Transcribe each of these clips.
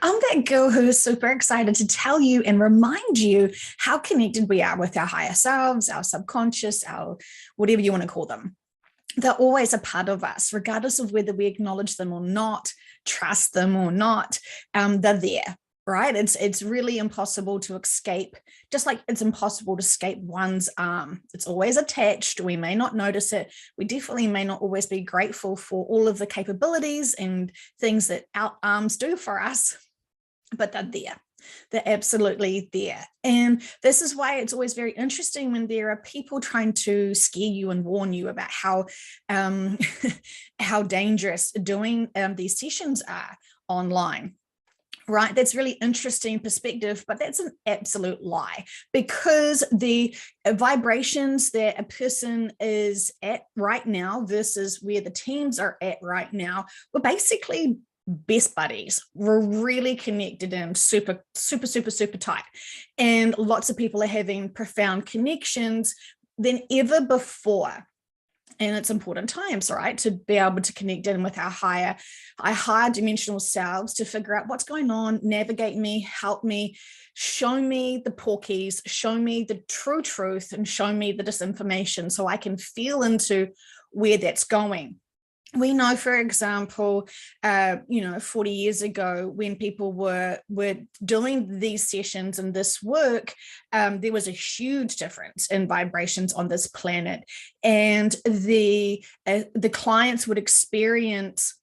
I'm that girl who is super excited to tell you and remind you how connected we are with our higher selves, our subconscious, our whatever you want to call them. They're always a part of us, regardless of whether we acknowledge them or not, trust them or not. They're there, right? It's really impossible to escape, just like it's impossible to escape one's arm. It's always attached. We may not notice it. We definitely may not always be grateful for all of the capabilities and things that our arms do for us, but they're there. They're absolutely there. And this is why it's always very interesting when there are people trying to scare you and warn you about how dangerous doing these sessions are online. Right, that's really interesting perspective, but that's an absolute lie, because the vibrations that a person is at right now versus where the teams are at right now were basically best buddies. We're really connected and super tight, and lots of people are having profound connections than ever before. And it's important times, right, to be able to connect in with our higher dimensional selves, to figure out what's going on, navigate me, help me, show me the porkies, show me the true truth, and show me the disinformation so I can feel into where that's going. We know, for example, 40 years ago, when people were doing these sessions and this work, there was a huge difference in vibrations on this planet, and the clients would experience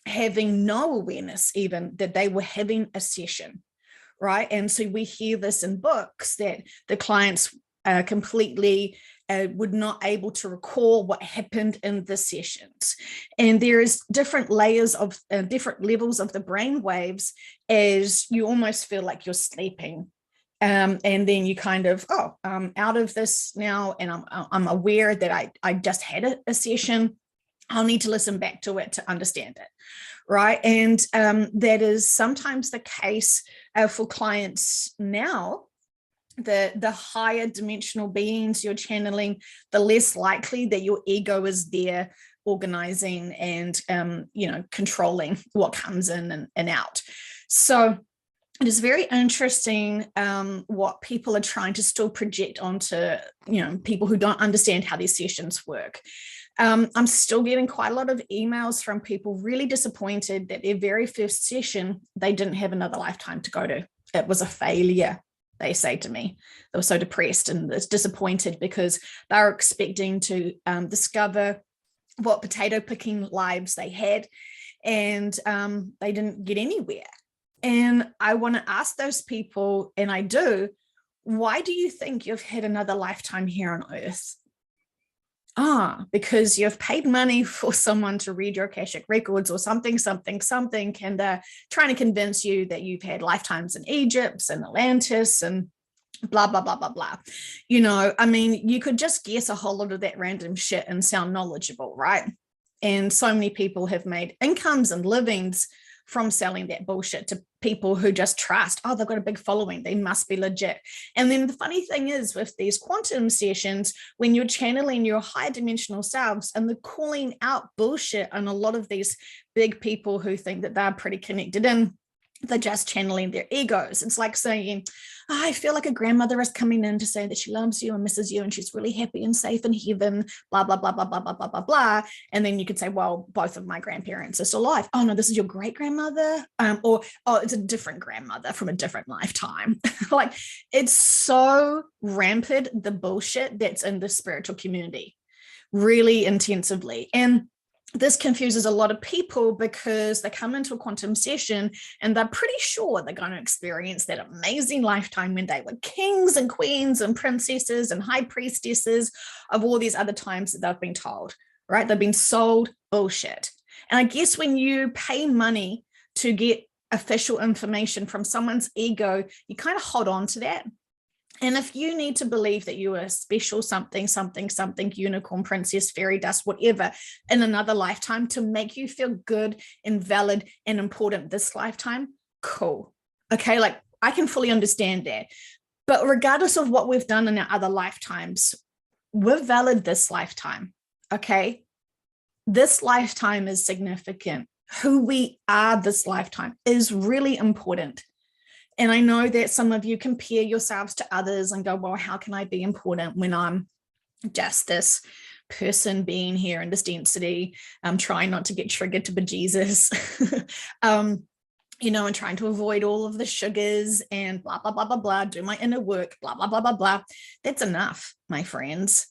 having no awareness even that they were having a session, right? And so we hear this in books that the clients completely would not able to recall what happened in the sessions. And there is different layers of different levels of the brain waves, as you almost feel like you're sleeping. And then you kind of, I'm out of this now, and I'm aware that I just had a session. I'll need to listen back to it to understand it, right? And that is sometimes the case for clients now. The higher dimensional beings you're channeling, the less likely that your ego is there organizing and controlling what comes in and out. So it is very interesting what people are trying to still project onto people who don't understand how these sessions work. I'm still getting quite a lot of emails from people really disappointed that their very first session, they didn't have another lifetime to go to. It was a failure, they say to me. They were so depressed and disappointed because they were expecting to discover what potato picking lives they had, and they didn't get anywhere. And I want to ask those people, and I do, why do you think you've had another lifetime here on Earth? Because you've paid money for someone to read your Akashic records or something, and they're trying to convince you that you've had lifetimes in Egypt and Atlantis and blah, blah, blah, blah, blah. You could just guess a whole lot of that random shit and sound knowledgeable, right? And so many people have made incomes and livings from selling that bullshit to people who just trust, they've got a big following, they must be legit. And then the funny thing is, with these quantum sessions, when you're channeling your higher dimensional selves and they're calling out bullshit on a lot of these big people who think that they're pretty connected in, they're just channeling their egos. It's like saying, I feel like a grandmother is coming in to say that she loves you and misses you and she's really happy and safe in heaven, blah, blah, blah, blah, blah, blah, blah, blah, blah. And then you could say, well, both of my grandparents are still alive. Oh, no, this is your great grandmother. Or it's a different grandmother from a different lifetime. Like, it's so rampant, the bullshit that's in the spiritual community, really intensively. And this confuses a lot of people because they come into a quantum session and they're pretty sure they're going to experience that amazing lifetime when they were kings and queens and princesses and high priestesses of all these other times that they've been told, right? They've been sold bullshit. And I guess when you pay money to get official information from someone's ego, you kind of hold on to that. And if you need to believe that you are special something, unicorn, princess, fairy dust, whatever, in another lifetime to make you feel good and valid and important this lifetime, cool. Okay, like I can fully understand that. But regardless of what we've done in our other lifetimes, we're valid this lifetime, okay? This lifetime is significant who we are this lifetime is really important. And I know that some of you compare yourselves to others and go, well, how can I be important when I'm just this person being here in this density? I'm trying not to get triggered to bejesus, and trying to avoid all of the sugars and blah, blah, blah, blah, blah, do my inner work, blah, blah, blah, blah, blah. That's enough, my friends.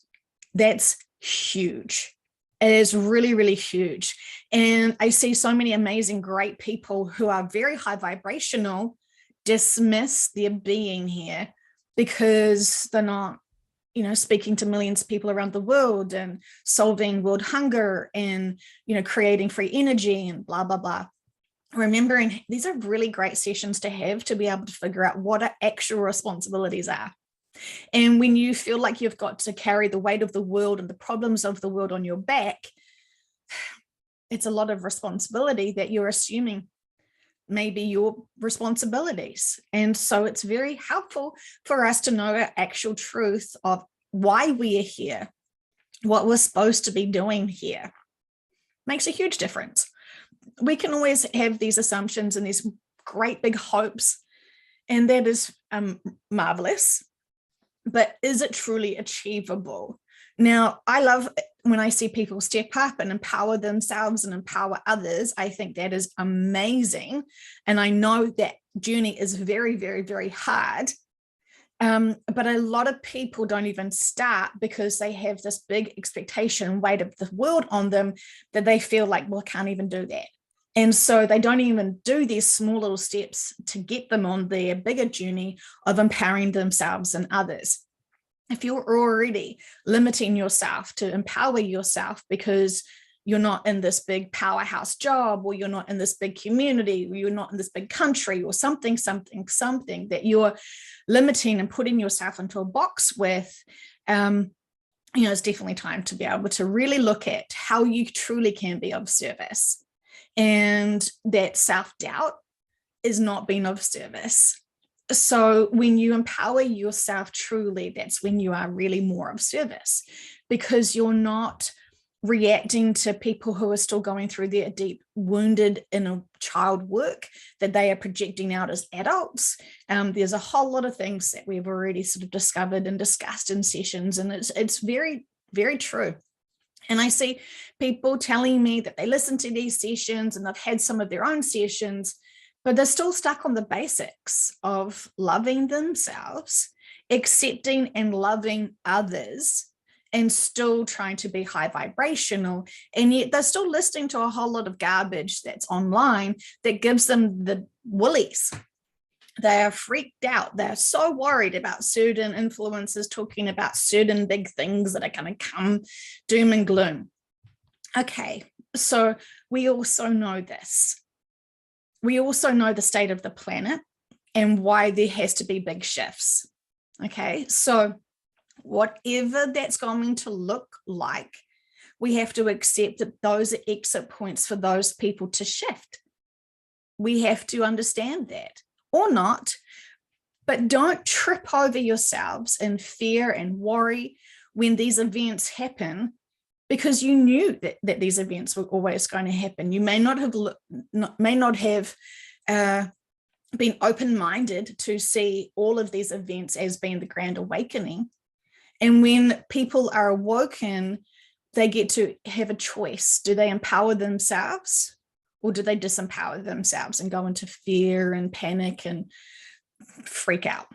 That's huge. It is really, really huge. And I see so many amazing, great people who are very high vibrational dismiss their being here because they're not, speaking to millions of people around the world and solving world hunger and, creating free energy and blah, blah, blah. Remembering these are really great sessions to have to be able to figure out what our actual responsibilities are. And when you feel like you've got to carry the weight of the world and the problems of the world on your back, it's a lot of responsibility that you're assuming maybe your responsibilities. And so it's very helpful for us to know our actual truth of why we are here, what we're supposed to be doing here. Makes a huge difference. We can always have these assumptions and these great big hopes, and that is marvelous. But is it truly achievable? Now, I love when I see people step up and empower themselves and empower others. I think that is amazing. And I know that journey is very, very, very hard. But a lot of people don't even start because they have this big expectation, weight of the world on them that they feel like, well, I can't even do that. And so they don't even do these small little steps to get them on their bigger journey of empowering themselves and others. If you're already limiting yourself to empower yourself because you're not in this big powerhouse job, or you're not in this big community, or you're not in this big country, or something that you're limiting and putting yourself into a box with, it's definitely time to be able to really look at how you truly can be of service. And that self-doubt is not being of service. So when you empower yourself truly, that's when you are really more of service, because you're not reacting to people who are still going through their deep wounded inner child work that they are projecting out as adults. There's a whole lot of things that we've already sort of discovered and discussed in sessions, and it's very, very true. And I see people telling me that they listen to these sessions and they've had some of their own sessions, but they're still stuck on the basics of loving themselves, accepting and loving others, and still trying to be high vibrational. And yet they're still listening to a whole lot of garbage that's online that gives them the willies. They are freaked out. They're so worried about certain influencers talking about certain big things that are going to come, doom and gloom. Okay, so we also know this. We also know the state of the planet and why there has to be big shifts. Okay, so whatever that's going to look like, we have to accept that those are exit points for those people to shift. We have to understand that, or not, but don't trip over yourselves in fear and worry when these events happen, because you knew that these events were always going to happen. You may not have been open-minded to see all of these events as being the grand awakening. And when people are awoken, they get to have a choice. Do they empower themselves, or do they disempower themselves and go into fear and panic and freak out?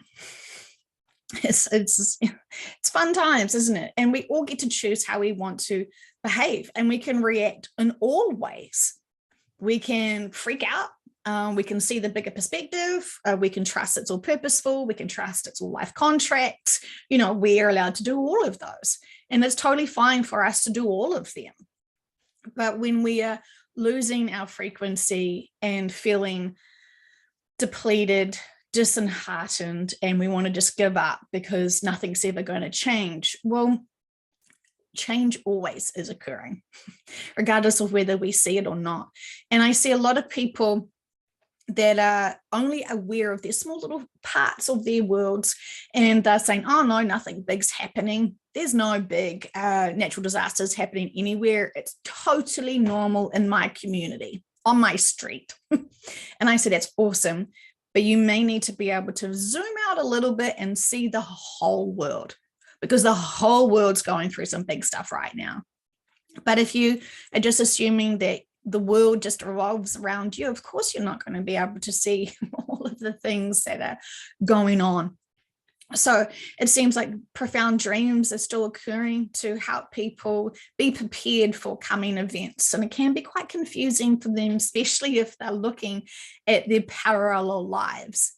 It's fun times, isn't it? And we all get to choose how we want to behave, and we can react in all ways. We can freak out. We can see the bigger perspective. We can trust it's all purposeful. We can trust it's all life contracts. We're allowed to do all of those. And it's totally fine for us to do all of them. But when we are losing our frequency and feeling depleted, disheartened, and we want to just give up because nothing's ever going to change, well, change always is occurring, regardless of whether we see it or not. And I see a lot of people that are only aware of their small little parts of their worlds, and they're saying, oh no, nothing big's happening. There's no big natural disasters happening anywhere. It's totally normal in my community. on my street. And I said, that's awesome. But you may need to be able to zoom out a little bit and see the whole world, because the whole world's going through some big stuff right now. But if you are just assuming that the world just revolves around you, of course, you're not going to be able to see all of the things that are going on. So it seems like profound dreams are still occurring to help people be prepared for coming events. And it can be quite confusing for them, especially if they're looking at their parallel lives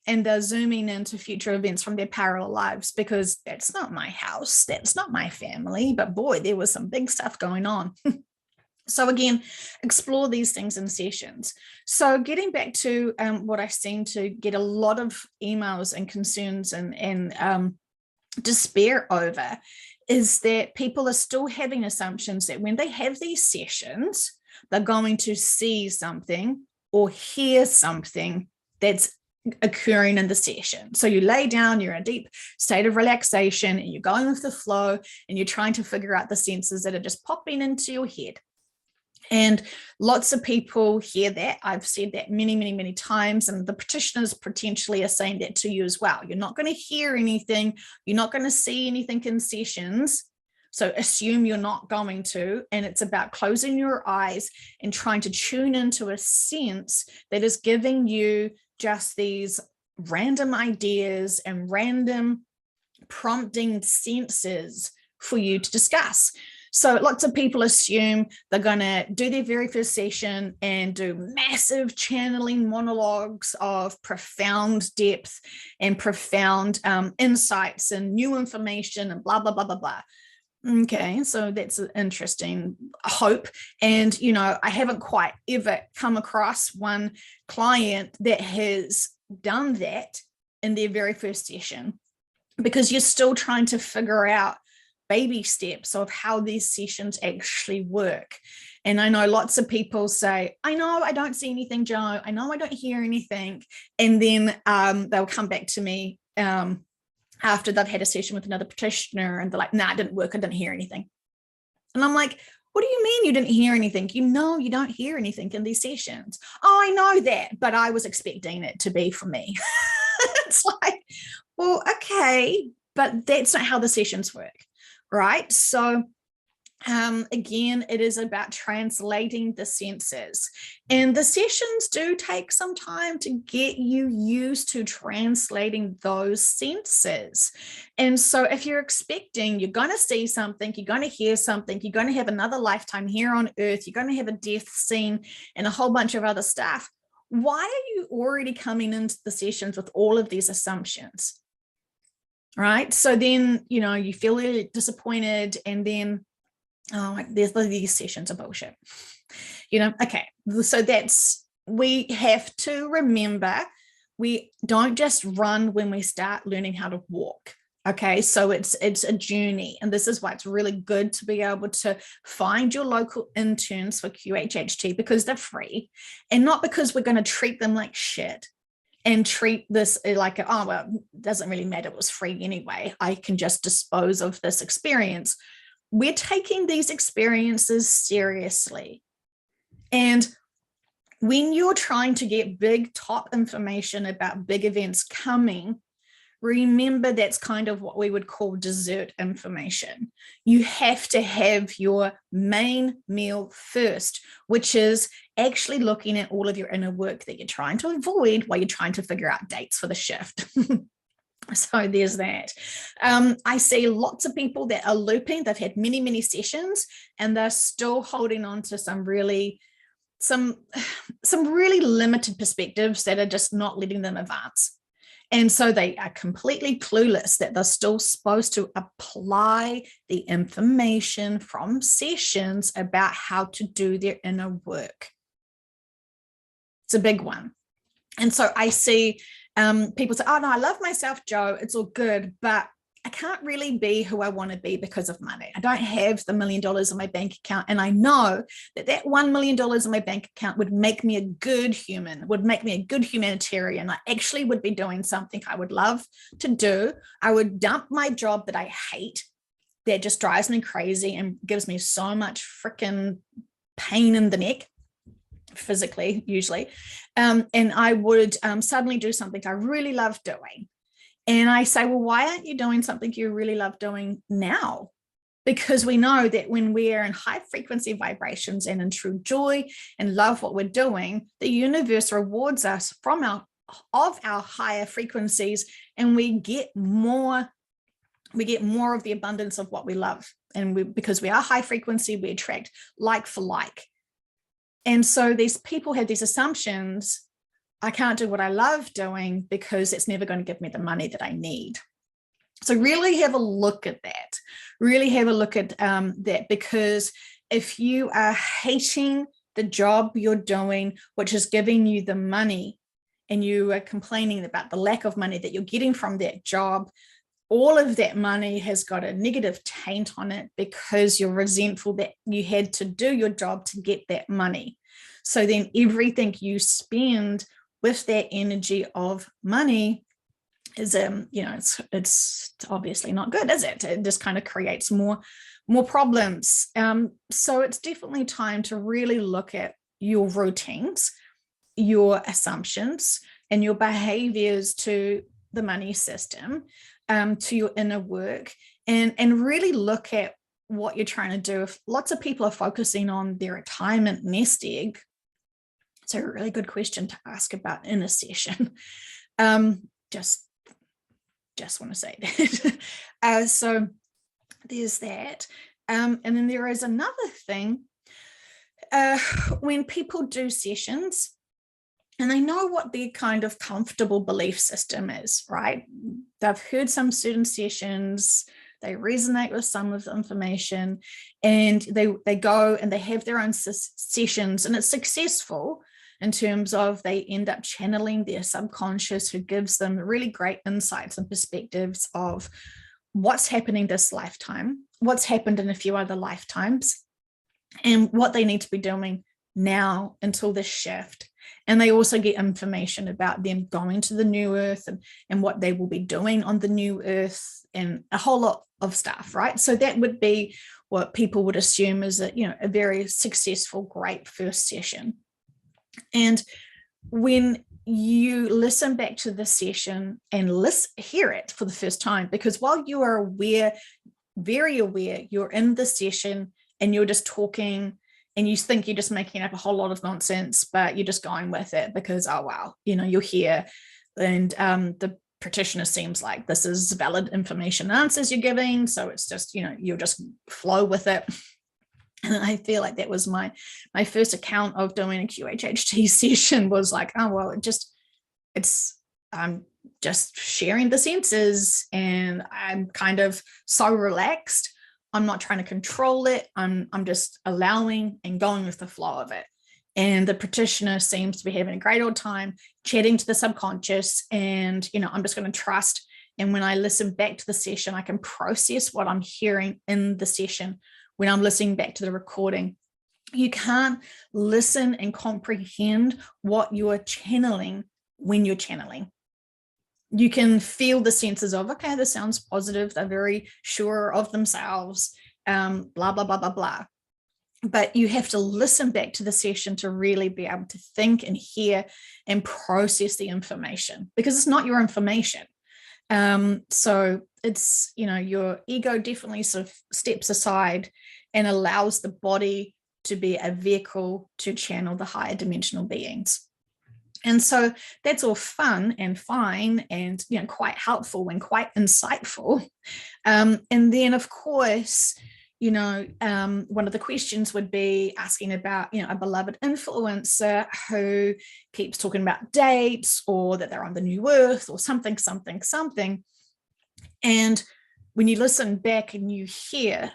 and they're zooming into future events from their parallel lives, because that's not my house, that's not my family, but boy, there was some big stuff going on. So again, explore these things in sessions. So getting back to what I seem to get a lot of emails and concerns and despair over is that people are still having assumptions that when they have these sessions, they're going to see something or hear something that's occurring in the session. So you lay down, you're in a deep state of relaxation and you're going with the flow and you're trying to figure out the senses that are just popping into your head. And lots of people hear that. I've said that many, many, many times, and the practitioners potentially are saying that to you as well. You're not going to hear anything. You're not going to see anything in sessions. So assume you're not going to, and it's about closing your eyes and trying to tune into a sense that is giving you just these random ideas and random prompting senses for you to discuss. So lots of people assume they're going to do their very first session and do massive channeling monologues of profound depth and profound insights and new information and blah, blah, blah, blah, blah. Okay, so that's an interesting hope. And, you know, I haven't quite ever come across one client that has done that in their very first session, because you're still trying to figure out baby steps of how these sessions actually work. And I know lots of people say, I know I don't see anything, Joe. I know I don't hear anything. And then they'll come back to me after they've had a session with another practitioner and they're like, nah, it didn't work. I didn't hear anything. And I'm like, what do you mean you didn't hear anything? You know, you don't hear anything in these sessions. Oh, I know that, but I was expecting it to be for me. It's like, well, okay, but that's not how the sessions work. Right. So again, it is about translating the senses, and the sessions do take some time to get you used to translating those senses. And so if you're expecting you're going to see something, you're going to hear something, you're going to have another lifetime here on earth, you're going to have a death scene and a whole bunch of other stuff, why are you already coming into the sessions with all of these assumptions? Right. So then, you know, you feel really disappointed, and then, oh, these sessions are bullshit. You know, okay. So we have to remember, we don't just run when we start learning how to walk. Okay. So it's a journey. And this is why it's really good to be able to find your local interns for QHHT, because they're free, and not because we're going to treat them like shit and treat this like, oh, well, it doesn't really matter, it was free anyway, I can just dispose of this experience. We're taking these experiences seriously. And when you're trying to get big top information about big events coming, remember that's kind of what we would call dessert information. You have to have your main meal first, which is actually looking at all of your inner work that you're trying to avoid while you're trying to figure out dates for the shift. So there's that. I see lots of people that are looping. They've had many, many sessions, and they're still holding on to some really limited perspectives that are just not letting them advance. And so they are completely clueless that they're still supposed to apply the information from sessions about how to do their inner work. It's a big one. And so I see people say, oh, no, I love myself, Joe. It's all good, but I can't really be who I want to be because of money. I don't have the $1 million in my bank account. And I know that $1 million in my bank account would make me a good human, would make me a good humanitarian. I actually would be doing something I would love to do. I would dump my job that I hate, that just drives me crazy and gives me so much freaking pain in the neck, physically usually. And I would suddenly do something I really love doing. And I say, well, why aren't you doing something you really love doing now? Because we know that when we are in high frequency vibrations and in true joy and love what we're doing, the universe rewards us from our higher frequencies, and we get more of the abundance of what we love. And because we are high frequency, we attract like for like. And so these people have these assumptions: I can't do what I love doing because it's never going to give me the money that I need. So really have a look at that. Really have a look at that, because if you are hating the job you're doing, which is giving you the money, and you are complaining about the lack of money that you're getting from that job, all of that money has got a negative taint on it because you're resentful that you had to do your job to get that money. So then everything you spend with that energy of money is, it's obviously not good, is it? It just kind of creates more problems. So it's definitely time to really look at your routines, your assumptions, and your behaviors to the money system, to your inner work, and really look at what you're trying to do. If lots of people are focusing on their retirement nest egg, it's a really good question to ask about in a session. Just want to say that. So there's that. And then there is another thing. When people do sessions, and they know what their kind of comfortable belief system is, right? They've heard some certain sessions, they resonate with some of the information, and they go and they have their own sessions, and it's successful in terms of they end up channeling their subconscious, who gives them really great insights and perspectives of what's happening this lifetime, what's happened in a few other lifetimes, and what they need to be doing now until this shift. And they also get information about them going to the new earth, and what they will be doing on the new earth, and a whole lot of stuff, right? So that would be what people would assume is a very successful, great first session. And when you listen back to the session and hear it for the first time, because while you are aware, very aware, you're in the session and you're just talking, and you think you're just making up a whole lot of nonsense, but you're just going with it because, oh, wow, you're here. And the practitioner seems like this is valid information answers you're giving. So it's just, you'll just flow with it. And I feel like that was my first account of doing a QHHT session, was like, oh, well, I'm just sharing the senses, and I'm kind of so relaxed. I'm not trying to control it. I'm just allowing and going with the flow of it. And the practitioner seems to be having a great old time chatting to the subconscious, and, I'm just going to trust. And when I listen back to the session, I can process what I'm hearing in the session. When I'm listening back to the recording, you can't listen and comprehend what you're channeling when you're channeling. You can feel the senses of, okay, this sounds positive. They're very sure of themselves, blah, blah, blah, blah, blah. But you have to listen back to the session to really be able to think and hear and process the information, because it's not your information. So it's, your ego definitely sort of steps aside and allows the body to be a vehicle to channel the higher dimensional beings. And so that's all fun and fine and, quite helpful and quite insightful. And then, of course, one of the questions would be asking about, a beloved influencer who keeps talking about dates, or that they're on the new earth, or something. And when you listen back and you hear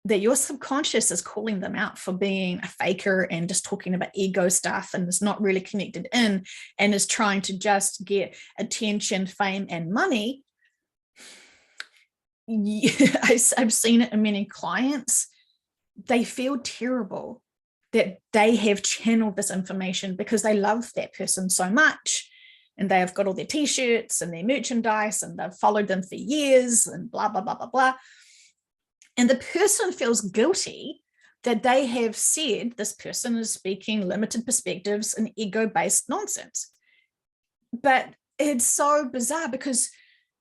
that your subconscious is calling them out for being a faker and just talking about ego stuff, and is not really connected in, and is trying to just get attention, fame, and money. I've seen it in many clients. They feel terrible that they have channeled this information because they love that person so much, and they have got all their t-shirts and their merchandise, and they've followed them for years, and blah, blah, blah, blah, blah. And the person feels guilty that they have said this person is speaking limited perspectives and ego-based nonsense. But it's so bizarre because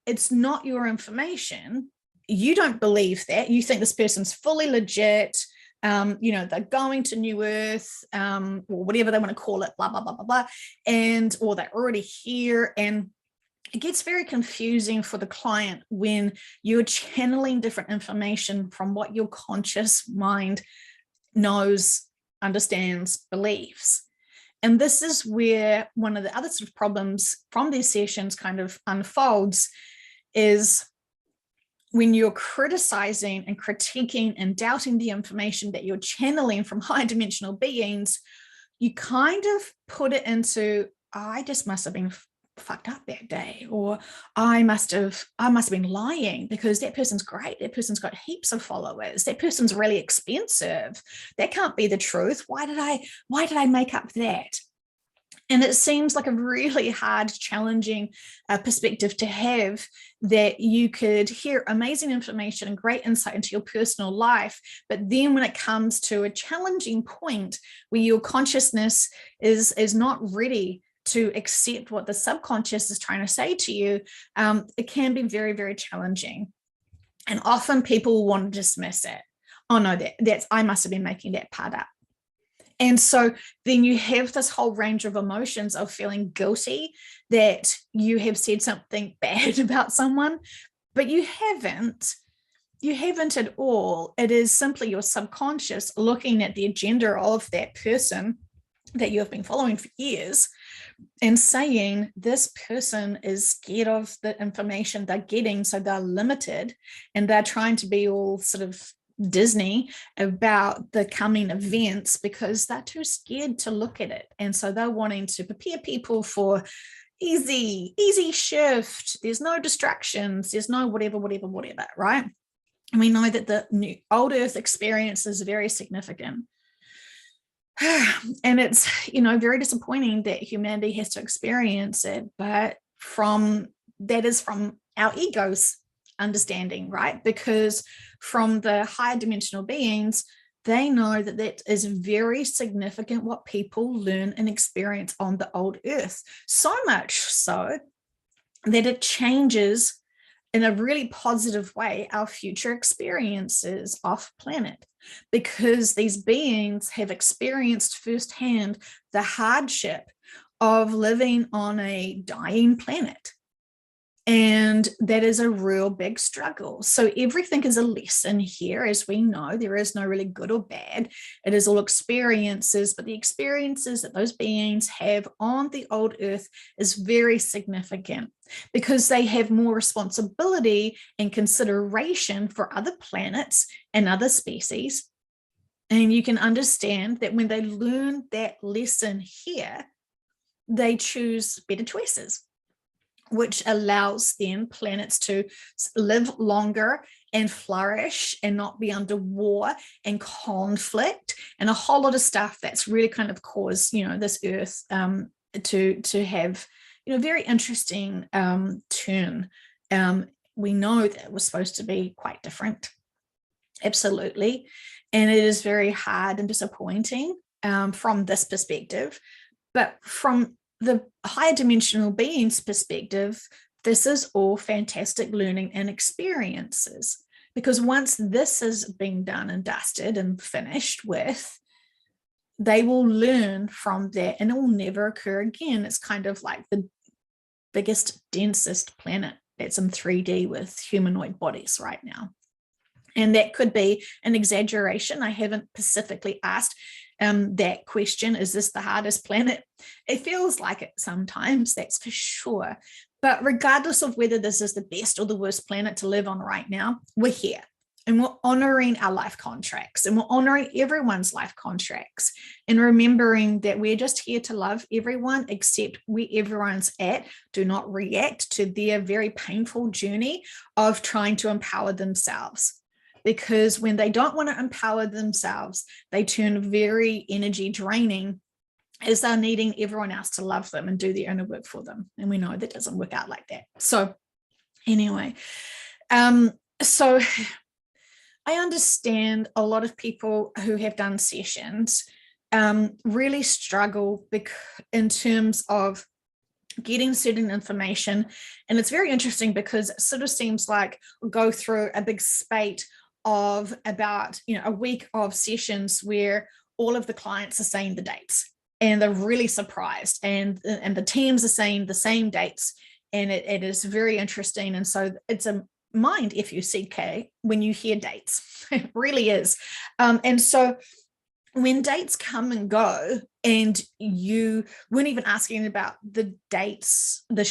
it's not your information. You don't believe that. You think this person's fully legit. They're going to New Earth, or whatever they want to call it, blah, blah, blah, blah, blah. Or they're already here. And it gets very confusing for the client when you're channeling different information from what your conscious mind knows, understands, believes. And this is where one of the other sort of problems from these sessions kind of unfolds, is when you're criticizing and critiquing and doubting the information that you're channeling from high dimensional beings, you kind of put it into, I just must have been fucked up that day, or I must have been lying because that person's great, that person's got heaps of followers, that person's really expensive, that can't be the truth, why did I make up that? And it seems like a really hard, challenging perspective to have, that you could hear amazing information and great insight into your personal life. But then when it comes to a challenging point where your consciousness is not ready to accept what the subconscious is trying to say to you, it can be very, very challenging. And often people want to dismiss it. Oh no, that's I must have been making that part up. And so then you have this whole range of emotions of feeling guilty that you have said something bad about someone, but you haven't at all. It is simply your subconscious looking at the agenda of that person that you have been following for years and saying, this person is scared of the information they're getting, so they're limited, and they're trying to be all sort of Disney about the coming events because they're too scared to look at it. And so they're wanting to prepare people for easy shift. There's no distractions. There's no whatever, right? And we know that the new old Earth experience is very significant. And it's, very disappointing that humanity has to experience it, but that is from our egos understanding, right? Because from the higher dimensional beings, they know that that is very significant what people learn and experience on the old Earth. So much so that it changes in a really positive way our future experiences off planet, because these beings have experienced firsthand the hardship of living on a dying planet. And that is a real big struggle. So everything is a lesson here. As we know, there is no really good or bad. It is all experiences, but the experiences that those beings have on the old Earth is very significant because they have more responsibility and consideration for other planets and other species. And you can understand that when they learn that lesson here, they choose better choices, which allows then planets to live longer and flourish and not be under war and conflict and a whole lot of stuff that's really kind of caused, this Earth to have, very interesting turn. We know that it was supposed to be quite different. Absolutely. And it is very hard and disappointing from this perspective. But from the higher dimensional being's perspective, this is all fantastic learning and experiences, because once this has been done and dusted and finished with, they will learn from that and it will never occur again. It's kind of like the biggest, densest planet that's in 3D with humanoid bodies right now. And that could be an exaggeration. I haven't specifically asked that question, is this the hardest planet? It feels like it sometimes, that's for sure. But regardless of whether this is the best or the worst planet to live on right now, we're here and we're honoring our life contracts and we're honoring everyone's life contracts and remembering that we're just here to love everyone, except where everyone's at. Do not react to their very painful journey of trying to empower themselves. Because when they don't want to empower themselves, they turn very energy draining as they're needing everyone else to love them and do the inner work for them. And we know that doesn't work out like that. So anyway, so I understand a lot of people who have done sessions really struggle in terms of getting certain information. And it's very interesting because it sort of seems like we'll go through a big spate of about, a week of sessions where all of the clients are saying the dates and they're really surprised, and the teams are saying the same dates, and it is very interesting. And so it's a mind FUCK when you hear dates. It really is. And so when dates come and go, and you weren't even asking about the dates, the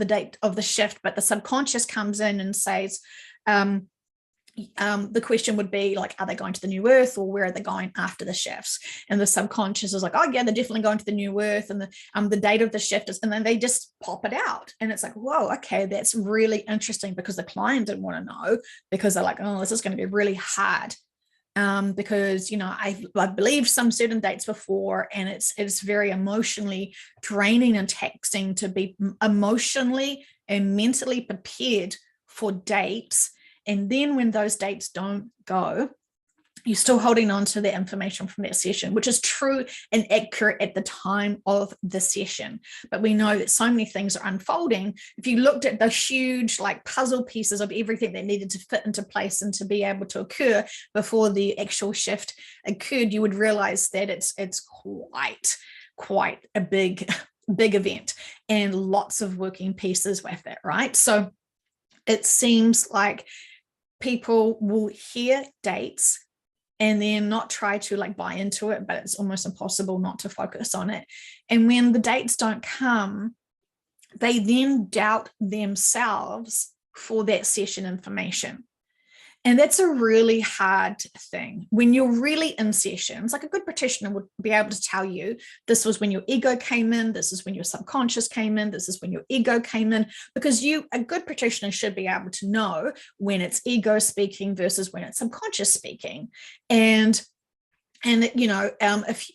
date of the shift, but the subconscious comes in and says, the question would be like, are they going to the new earth, or where are they going after the shifts? And the subconscious is like, oh yeah, they're definitely going to the new earth, and the date of the shift is, and then they just pop it out. And it's like, whoa, okay, that's really interesting, because the client didn't want to know, because they're like, oh, this is going to be really hard. Because I've believed some certain dates before, and it's very emotionally draining and taxing to be emotionally and mentally prepared for dates. And then when those dates don't go, you're still holding on to the information from that session, which is true and accurate at the time of the session. But we know that so many things are unfolding. If you looked at the huge like puzzle pieces of everything that needed to fit into place and to be able to occur before the actual shift occurred, you would realize that it's quite a big event, and lots of working pieces with it, right? So it seems like people will hear dates and then not try to like buy into it, but it's almost impossible not to focus on it. And when the dates don't come, they then doubt themselves for that session information. And that's a really hard thing. When you're really in sessions, like a good practitioner would be able to tell you, this was when your ego came in, this is when your subconscious came in, this is when your ego came in, because a good practitioner should be able to know when it's ego speaking versus when it's subconscious speaking. And if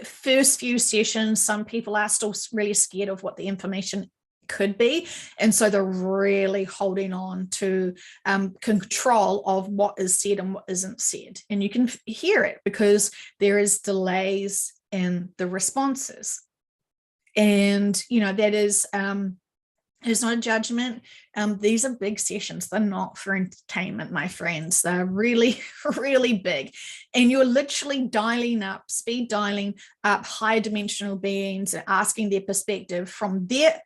first few sessions, some people are still really scared of what the information could be, and so they're really holding on to control of what is said and what isn't said. And you can hear it because there is delays in the responses. And that is it's not a judgment. These are big sessions. They're not for entertainment, my friends. They're really, really big. And you're literally speed dialing up higher dimensional beings and asking their perspective from their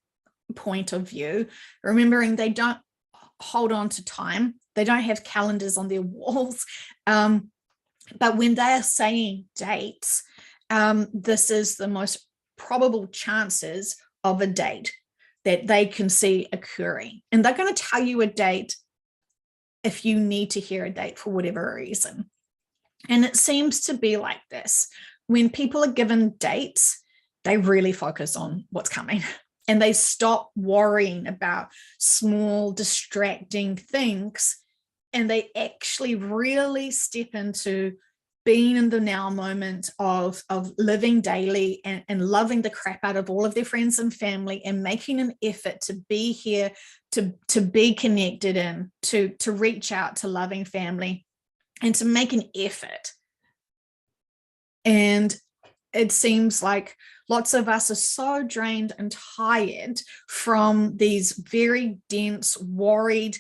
point of view, remembering they don't hold on to time. They don't have calendars on their walls. But when they are saying dates, this is the most probable chances of a date that they can see occurring. And they're going to tell you a date if you need to hear a date for whatever reason. And it seems to be like this. When people are given dates, they really focus on what's coming. And they stop worrying about small distracting things, and they actually really step into being in the now moment of living daily and loving the crap out of all of their friends and family, and making an effort to be here, to be connected in, to reach out to loving family, and to make an effort. And it seems like lots of us are so drained and tired from these very dense, worried,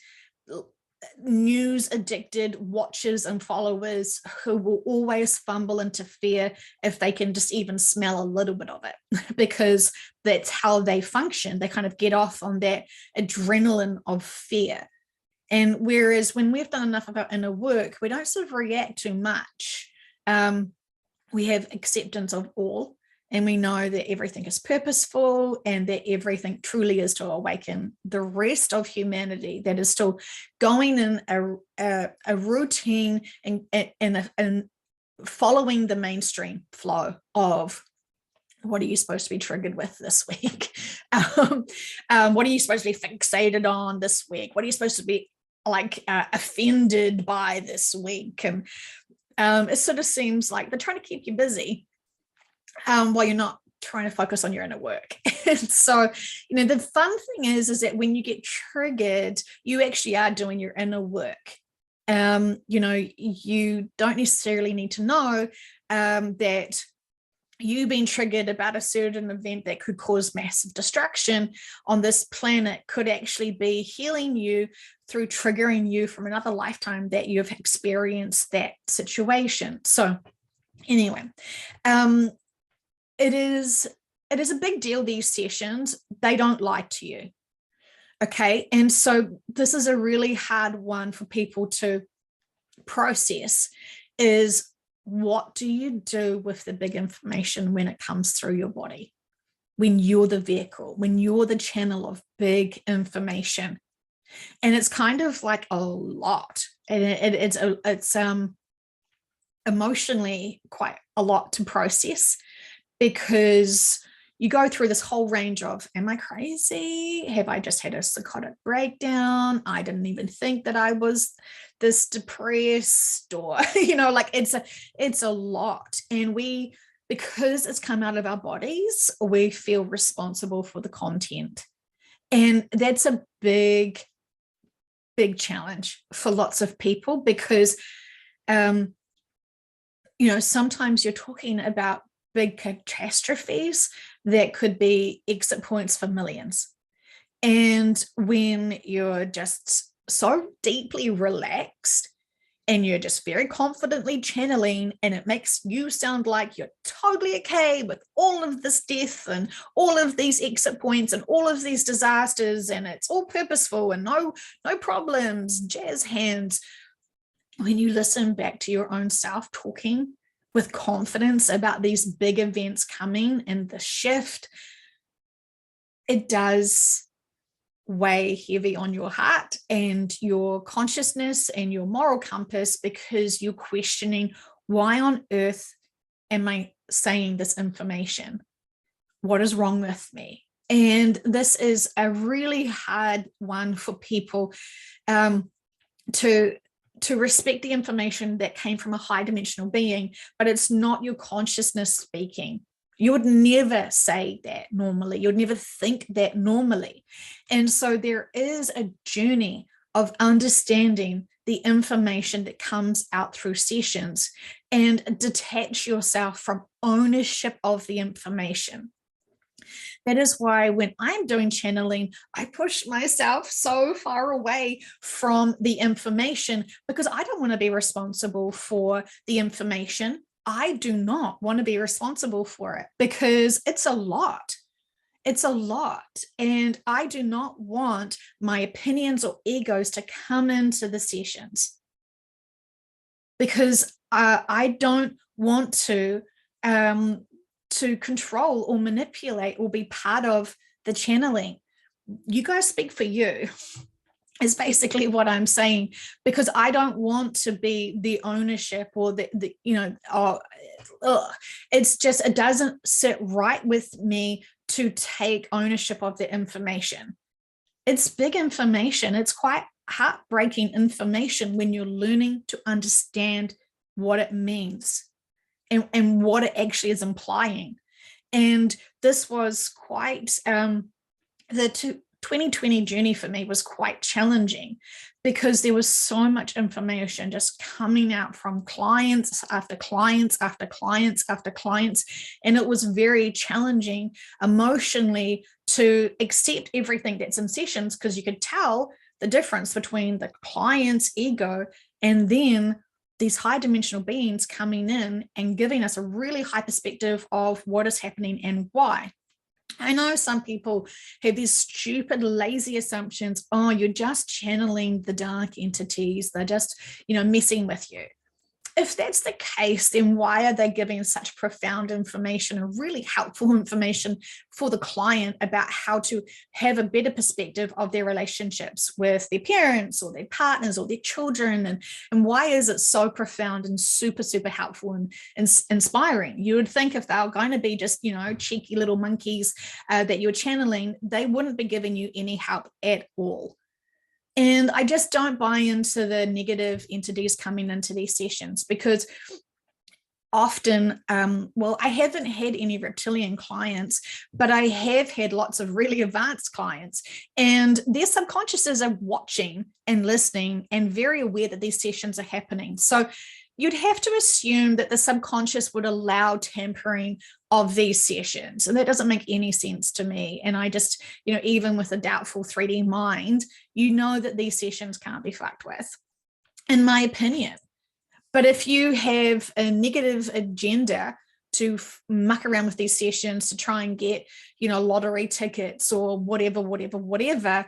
news addicted watchers and followers who will always fumble into fear if they can just even smell a little bit of it, because that's how they function. They kind of get off on that adrenaline of fear. And whereas when we've done enough of our inner work, we don't sort of react too much. We have acceptance of all, and we know that everything is purposeful, and that everything truly is to awaken the rest of humanity that is still going in a routine and following the mainstream flow of what are you supposed to be triggered with this week? What are you supposed to be fixated on this week? What are you supposed to be offended by this week? And it sort of seems like they're trying to keep you busy while you're not trying to focus on your inner work. And so, the fun thing is that when you get triggered, you actually are doing your inner work. You don't necessarily need to know that you being triggered about a certain event that could cause massive destruction on this planet could actually be healing you through triggering you from another lifetime that you've experienced that situation. So anyway, it is a big deal, these sessions. They don't lie to you. Okay. And so this is a really hard one for people to process, is what do you do with the big information when it comes through your body? When you're the vehicle, when you're the channel of big information. And it's kind of like a lot. And it's emotionally quite a lot to process, because you go through this whole range of, am I crazy? Have I just had a psychotic breakdown? I didn't even think that I was this depressed, or, like it's a lot. And because it's come out of our bodies, we feel responsible for the content. And that's a big, big challenge for lots of people, because, sometimes you're talking about big catastrophes that could be exit points for millions. And when you're just so deeply relaxed and you're just very confidently channeling, and it makes you sound like you're totally okay with all of this death and all of these exit points and all of these disasters, and it's all purposeful and no problems, jazz hands. When you listen back to your own self talking with confidence about these big events coming and the shift, it does weigh heavy on your heart and your consciousness and your moral compass, because you're questioning, why on earth am I saying this information? What is wrong with me? And this is a really hard one for people to respect the information that came from a high dimensional being, but it's not your consciousness speaking. You would never say that normally. You'd never think that normally. And so there is a journey of understanding the information that comes out through sessions, and detach yourself from ownership of the information. That is why when I'm doing channeling, I push myself so far away from the information, because I don't want to be responsible for the information. I do not want to be responsible for it, because it's a lot. It's a lot. And I do not want my opinions or egos to come into the sessions, because I don't want to control or manipulate or be part of the channeling. You guys speak for you, is basically what I'm saying, because I don't want to be the ownership or it's just, it doesn't sit right with me to take ownership of the information. It's big information. It's quite heartbreaking information when you're learning to understand what it means and what it actually is implying. And this was quite, the 2020 journey for me was quite challenging, because there was so much information just coming out from clients after clients after clients after clients. And it was very challenging emotionally to accept everything that's in sessions, because you could tell the difference between the client's ego and then these high dimensional beings coming in and giving us a really high perspective of what is happening and why. I know some people have these stupid, lazy assumptions. Oh, you're just channeling the dark entities. They're just, messing with you. If that's the case, then why are they giving such profound information and really helpful information for the client about how to have a better perspective of their relationships with their parents or their partners or their children? And why is it so profound and super, super helpful and inspiring? You would think if they were going to be just, cheeky little monkeys that you're channeling, they wouldn't be giving you any help at all. And I just don't buy into the negative entities coming into these sessions, because often, well, I haven't had any reptilian clients, but I have had lots of really advanced clients, and their subconsciouses are watching and listening and very aware that these sessions are happening. So you'd have to assume that the subconscious would allow tampering of these sessions. And that doesn't make any sense to me. And I just, even with a doubtful 3D mind, that these sessions can't be fucked with, in my opinion. But if you have a negative agenda to muck around with these sessions to try and get, lottery tickets or whatever,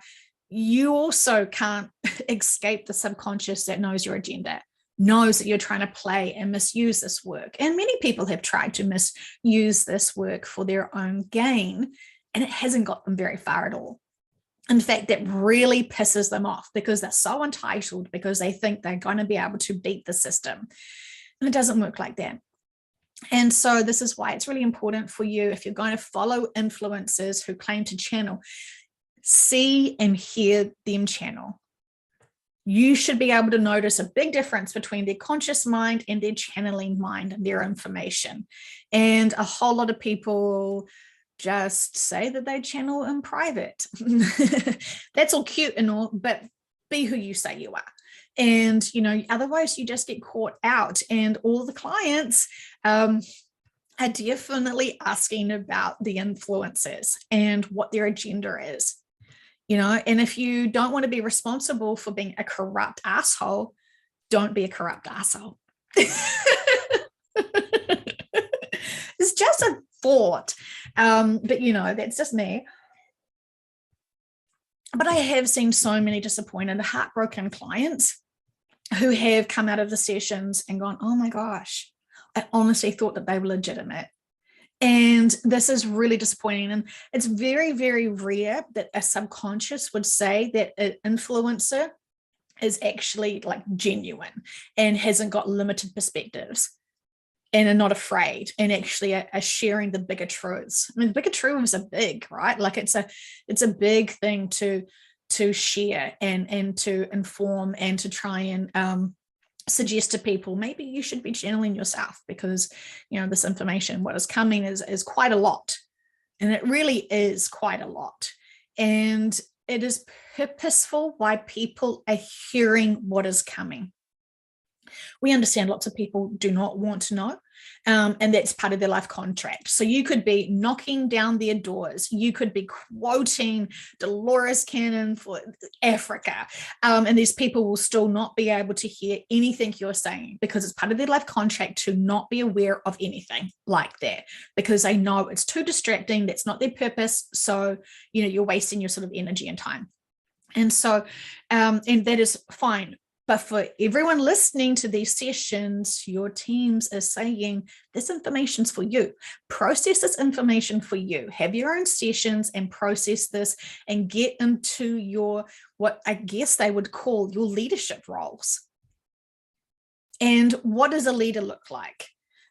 you also can't escape the subconscious that knows your agenda, knows that you're trying to play and misuse this work. And many people have tried to misuse this work for their own gain, and it hasn't got them very far at all. In fact, that really pisses them off because they're so entitled, because they think they're going to be able to beat the system. And it doesn't work like that. And so this is why it's really important for you, if you're going to follow influencers who claim to channel, see and hear them channel. You should be able to notice a big difference between their conscious mind and their channeling mind and their information. And a whole lot of people just say that they channel in private. That's all cute and all, but be who you say you are. And, otherwise you just get caught out. And all the clients are definitely asking about the influencers and what their agenda is. And if you don't want to be responsible for being a corrupt asshole, don't be a corrupt asshole. It's just a thought. But that's just me. But I have seen so many disappointed, heartbroken clients who have come out of the sessions and gone, oh my gosh, I honestly thought that they were legitimate. And this is really disappointing. And it's very, very rare that a subconscious would say that an influencer is actually like genuine and hasn't got limited perspectives and are not afraid and actually are sharing the bigger truths. I mean, the bigger truths are big, right? Like it's a big thing to share and to inform and to try and suggest to people, maybe you should be channeling yourself, because this information, what is coming is quite a lot, and it really is quite a lot, and it is purposeful why people are hearing what is coming. We understand lots of people do not want to know, and that's part of their life contract. So you could be knocking down their doors, you could be quoting Dolores Cannon for Africa, and these people will still not be able to hear anything you're saying, because it's part of their life contract to not be aware of anything like that, because they know it's too distracting, that's not their purpose. So you're wasting your sort of energy and time. And so and that is fine. But for everyone listening to these sessions, your teams are saying, this information's for you. Process this information for you. Have your own sessions and process this and get into your, what I guess they would call your leadership roles. And what does a leader look like?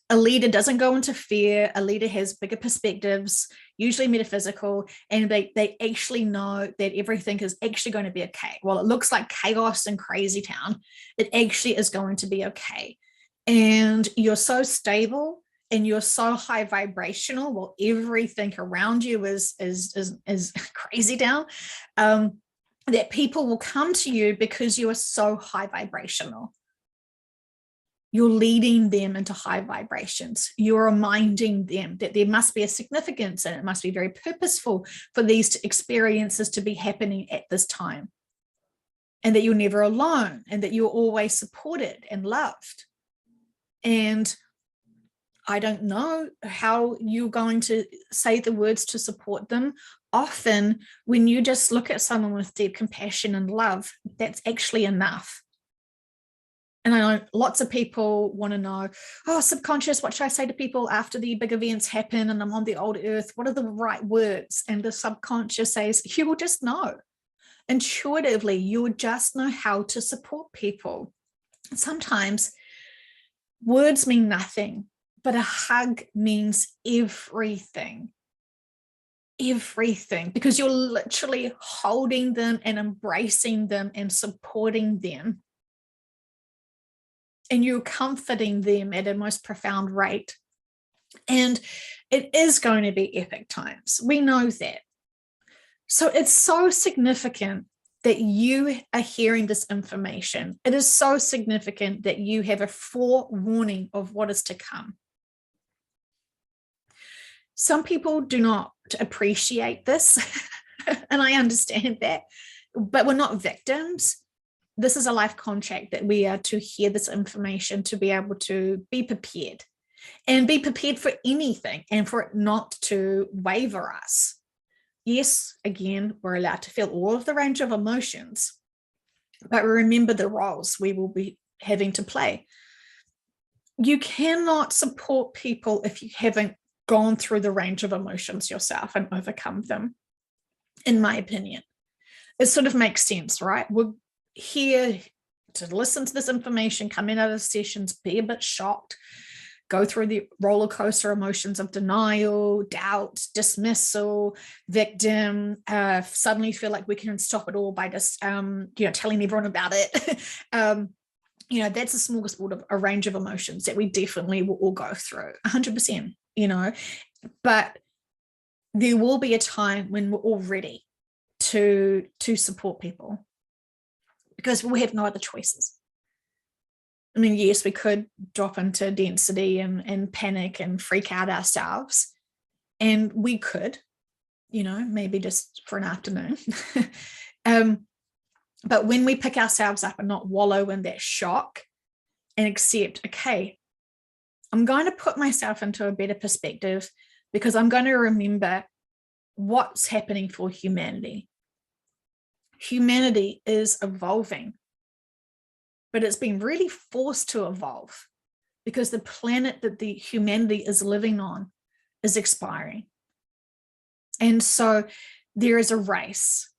A leader doesn't go into fear. A leader has bigger perspectives, usually metaphysical, and they actually know that everything is actually going to be okay. Well, it looks like chaos and crazy town. It actually is going to be okay. And you're so stable and you're so high vibrational. Well, everything around you is crazy down. That people will come to you because you are so high vibrational. You're leading them into high vibrations. You're reminding them that there must be a significance, and it must be very purposeful for these experiences to be happening at this time, and that you're never alone, and that you're always supported and loved. And I don't know how you're going to say the words to support them. Often when you just look at someone with deep compassion and love, that's actually enough. And I know lots of people want to know, oh, subconscious, what should I say to people after the big events happen and I'm on the old earth? What are the right words? And the subconscious says, you will just know. Intuitively, you will just know how to support people. Sometimes words mean nothing, but a hug means everything. Everything, because you're literally holding them and embracing them and supporting them. and you're comforting them at a most profound rate. And it is going to be epic times. We know that. So it's so significant that you are hearing this information. It is so significant that you have a forewarning of what is to come. Some people do not appreciate this, and I understand that, but we're not victims. This is a life contract that we are to hear this information, to be able to be prepared and be prepared for anything, and for it not to waver us. Yes, again, we're allowed to feel all of the range of emotions, but remember the roles we will be having to play. You cannot support people if you haven't gone through the range of emotions yourself and overcome them, in my opinion. It sort of makes sense, right? We're here to listen to this information, come in out of sessions, be a bit shocked, go through the roller coaster emotions of denial, doubt, dismissal, victim, suddenly feel like we can stop it all by just, telling everyone about it. That's a smorgasbord of a range of emotions that we definitely will all go through, 100%, but there will be a time when we're all ready to support people, because we have no other choices. I mean, yes, we could drop into density and panic and freak out ourselves, and we could, maybe just for an afternoon. But when we pick ourselves up and not wallow in that shock and accept, okay, I'm going to put myself into a better perspective, because I'm going to remember what's happening for humanity. Humanity is evolving, but it's been really forced to evolve because the planet that the humanity is living on is expiring. And so there is a race.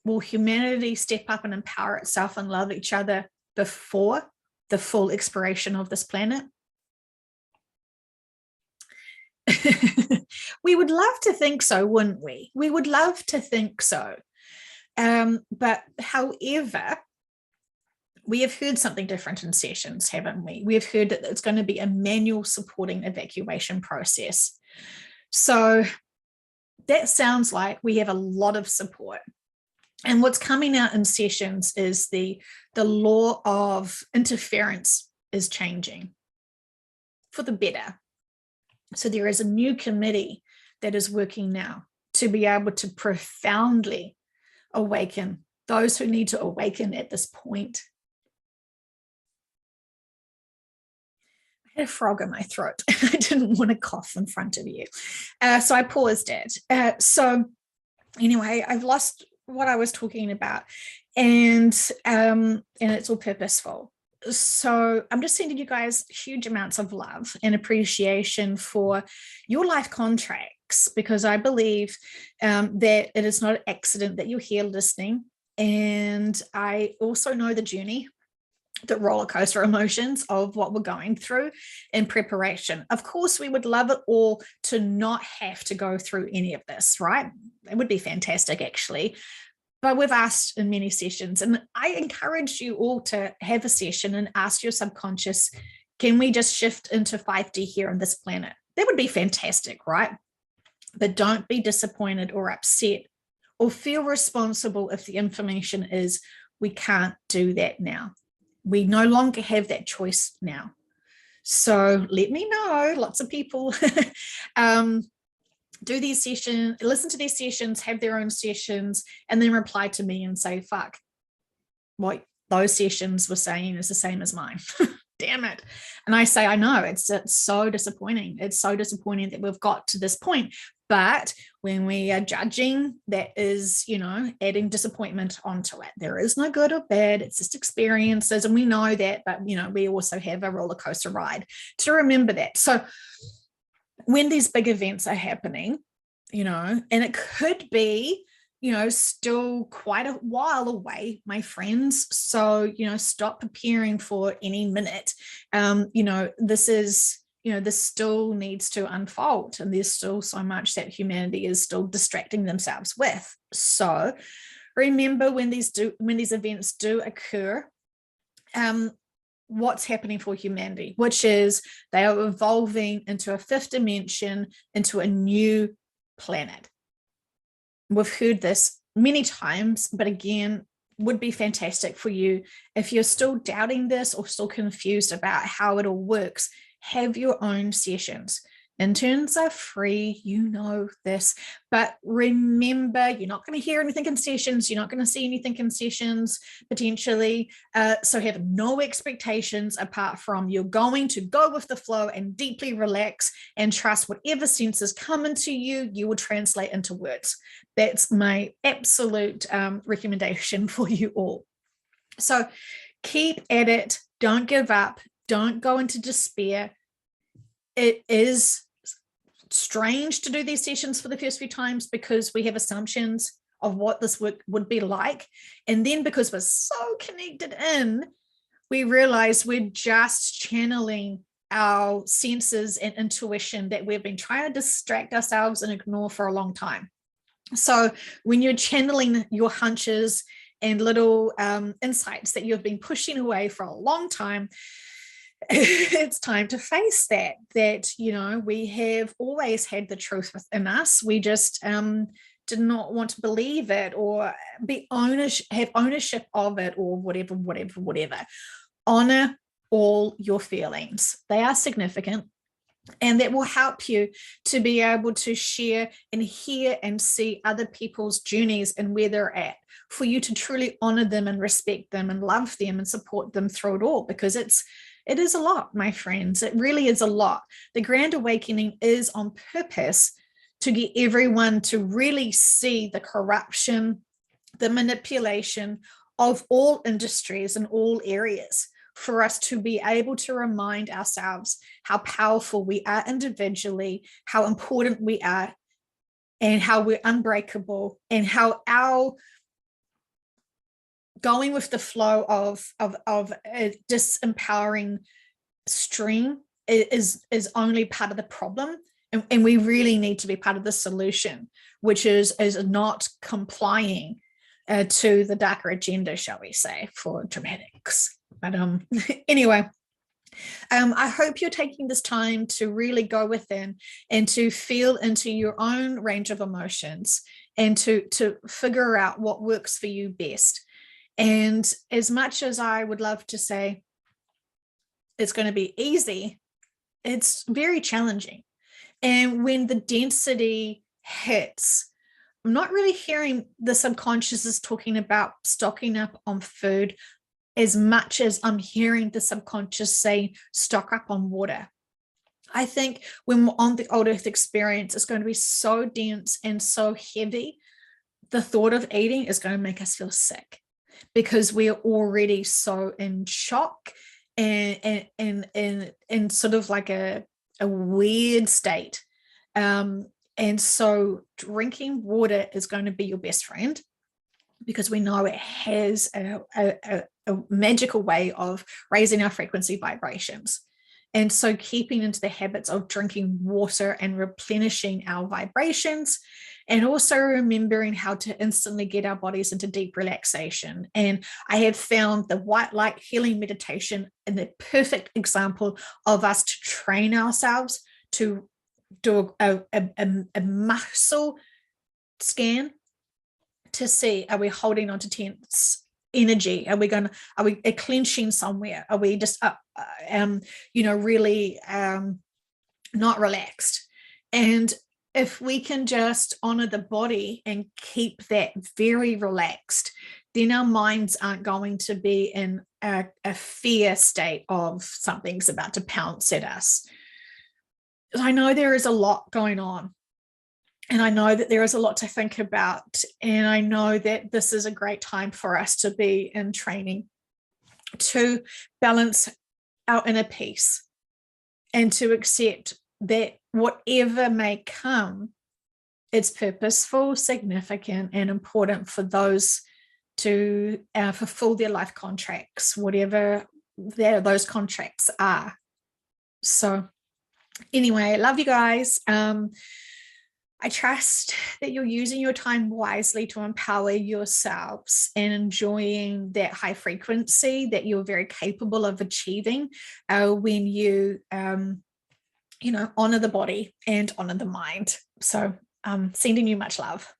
Will humanity step up and empower itself and love each other before the full expiration of this planet? We would love to think so, wouldn't we? We would love to think so. But however, we have heard something different in sessions, haven't we? We have heard that it's going to be a manual supporting evacuation process. So that sounds like we have a lot of support. And what's coming out in sessions is the law of interference is changing for the better. So there is a new committee that is working now to be able to profoundly awaken those who need to awaken at this point. I had a frog in my throat. I didn't want to cough in front of you. So I paused it. So anyway, I've lost what I was talking about, and it's all purposeful. So I'm just sending you guys huge amounts of love and appreciation for your life contracts, because I believe that it is not an accident that you're here listening. And I also know the journey, the roller coaster emotions of what we're going through in preparation. Of course, we would love it all to not have to go through any of this, right? It would be fantastic, actually. But we've asked in many sessions, and I encourage you all to have a session and ask your subconscious, can we just shift into 5D here on this planet? That would be fantastic, right? But don't be disappointed or upset or feel responsible if the information is, we can't do that now. We no longer have that choice now. So let me know. Lots of people do these sessions, listen to these sessions, have their own sessions, and then reply to me and say, fuck, what those sessions were saying is the same as mine. Damn it. And I say, I know, it's so disappointing. It's so disappointing that we've got to this point. But when we are judging, that is, adding disappointment onto it. There is no good or bad. It's just experiences. And we know that, but, we also have a roller coaster ride to remember that. So when these big events are happening, and it could be, still quite a while away, my friends. So, stop preparing for any minute. This is, this still needs to unfold, and there's still so much that humanity is still distracting themselves with. So remember, when these events do occur, what's happening for humanity, which is they are evolving into a fifth dimension, into a new planet. We've heard this many times, but again, would be fantastic for you if you're still doubting this or still confused about how it all works. Have your own sessions. Interns are free, you know this, but remember, you're not going to hear anything in sessions, you're not going to see anything in sessions potentially, so have no expectations apart from you're going to go with the flow and deeply relax and trust whatever senses come into you, you will translate into words. That's my absolute recommendation for you all. So keep at it, don't give up, don't go into despair. It is strange to do these sessions for the first few times because we have assumptions of what this work would be like. And then because we're so connected in, we realize we're just channeling our senses and intuition that we've been trying to distract ourselves and ignore for a long time. So when you're channeling your hunches and little insights that you've been pushing away for a long time, it's time to face that, you know, we have always had the truth within us. We just did not want to believe it or have ownership of it or whatever. Honor all your feelings. They are significant. And that will help you to be able to share and hear and see other people's journeys and where they're at, for you to truly honor them and respect them and love them and support them through it all, because it is a lot, my friends. It really is a lot. The Grand Awakening is on purpose to get everyone to really see the corruption, the manipulation of all industries and all areas, for us to be able to remind ourselves how powerful we are individually, how important we are, and how we're unbreakable, and how our going with the flow of a disempowering stream is only part of the problem, and we really need to be part of the solution, which is not complying to the darker agenda, shall we say, for dramatics. But anyway, I hope you're taking this time to really go within and to feel into your own range of emotions and to figure out what works for you best. And as much as I would love to say it's going to be easy, it's very challenging. And when the density hits, I'm not really hearing the subconscious is talking about stocking up on food as much as I'm hearing the subconscious say stock up on water. I think when we're on the Old Earth experience, it's going to be so dense and so heavy. The thought of eating is going to make us feel sick, because we are already so in shock and sort of like a weird state. And so drinking water is going to be your best friend, because we know it has a magical way of raising our frequency vibrations. And so keeping into the habits of drinking water and replenishing our vibrations, and also remembering how to instantly get our bodies into deep relaxation. And I have found the white light healing meditation in the perfect example of us to train ourselves to do a muscle scan to see, are we holding on to tense energy? Are we clenching somewhere? Are we just really not relaxed? And if we can just honor the body and keep that very relaxed, then our minds aren't going to be in a fear state of something's about to pounce at us. I know there is a lot going on, and I know that there is a lot to think about, and I know that this is a great time for us to be in training to balance our inner peace and to accept that whatever may come, it's purposeful, significant, and important for those to fulfill their life contracts, whatever those contracts are. So anyway, love you guys. I trust that you're using your time wisely to empower yourselves and enjoying that high frequency that you're very capable of achieving when you, honor the body and honor the mind. So sending you much love.